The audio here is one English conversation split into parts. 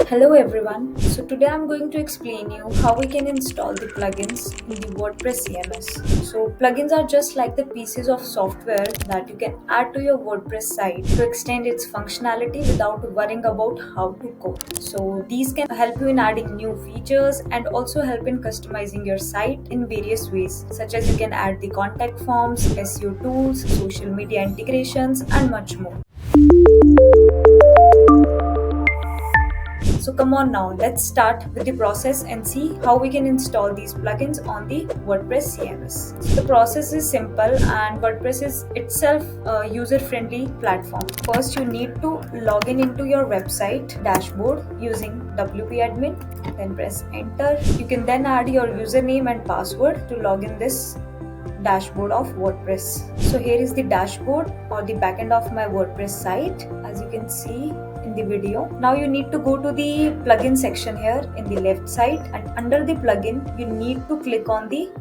Hello everyone. So today I'm going to explain you how we can install the plugins in the WordPress CMS. So plugins are just like the pieces of software that you can add to your WordPress site to extend its functionality without worrying about how to code. So these can help you in adding new features and also help in customizing your site in various ways, such as you can add the contact forms, SEO tools, social media integrations and much more. So come on now, let's start with the process and see how we can install these plugins on the WordPress CMS. So the process is simple and WordPress is itself a user-friendly platform. First, you need to log in into your website dashboard using WP admin, then press enter. You can then add your username and password to log in this dashboard of WordPress. So here is the dashboard or the backend of my WordPress site, as you can see in the video. Now you need to go to the plugin section here in the left side, and under the plugin you need to click on the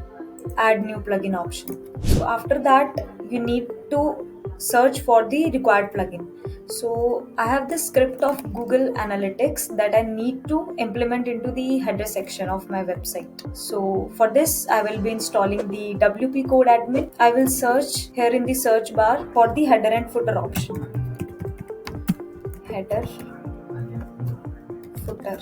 add new plugin option. So after that you need to search for the required plugin. So I have the script of Google Analytics that I need to implement into the header section of my website. So for this I will be installing the WP Code admin. I will search here in the search bar for the header and footer option. Header, footer.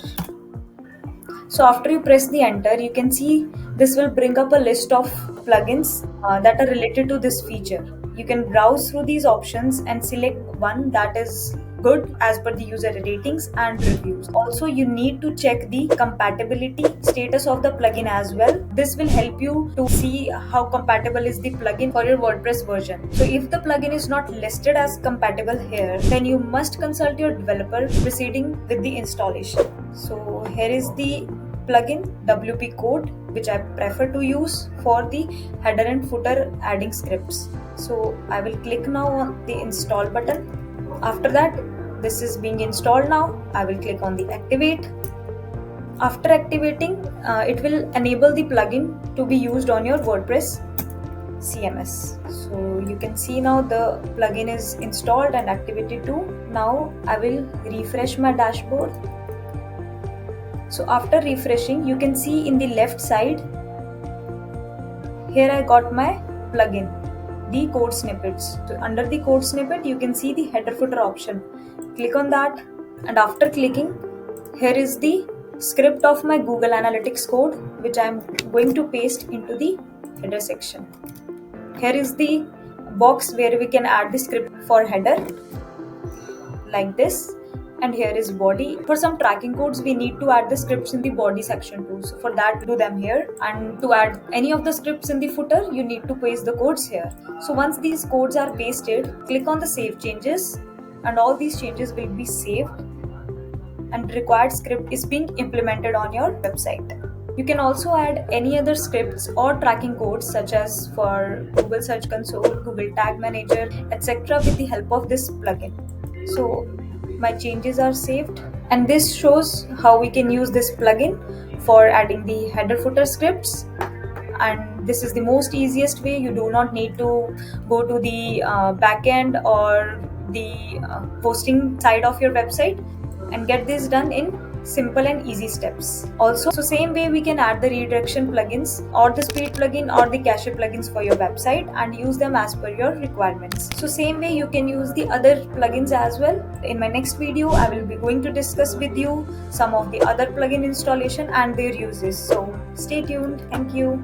So after you press the enter, you can see this will bring up a list of plugins that are related to this feature. You can browse through these options and select one that is good as per the user ratings and reviews. Also, you need to check the compatibility status of the plugin as well. This will help you to see how compatible is the plugin for your WordPress version. So if the plugin is not listed as compatible here, then you must consult your developer proceeding with the installation. So here is the plugin WP Code, which I prefer to use for the header and footer adding scripts. So I will click now on the install button. After that, this is being installed now. I will click on the activate. After activating, it will enable the plugin to be used on your WordPress CMS. So you can see now the plugin is installed and activated too. Now I will refresh my dashboard. So after refreshing, you can see in the left side, here I got my plugin, the code snippets. So under the code snippet, you can see the header footer option. Click on that, and after clicking, here is the script of my Google Analytics code, which I am going to paste into the header section. Here is the box where we can add the script for header, like this. And here is body. For some tracking codes, we need to add the scripts in the body section too. So for that, do them here. And to add any of the scripts in the footer, you need to paste the codes here. So once these codes are pasted, click on the save changes, and all these changes will be saved, and required script is being implemented on your website. You can also add any other scripts or tracking codes such as for Google Search Console, Google Tag Manager, etc. with the help of this plugin. So my changes are saved, and this shows how we can use this plugin for adding the header footer scripts. And this is the most easiest way. You do not need to go to the backend or the hosting side of your website, and get this done in simple and easy steps. Also, so same way we can add the redirection plugins or the speed plugin or the cache plugins for your website and use them as per your requirements. So same way you can use the other plugins as well. In my next video, I will be going to discuss with you some of the other plugin installation and their uses. So stay tuned. Thank you.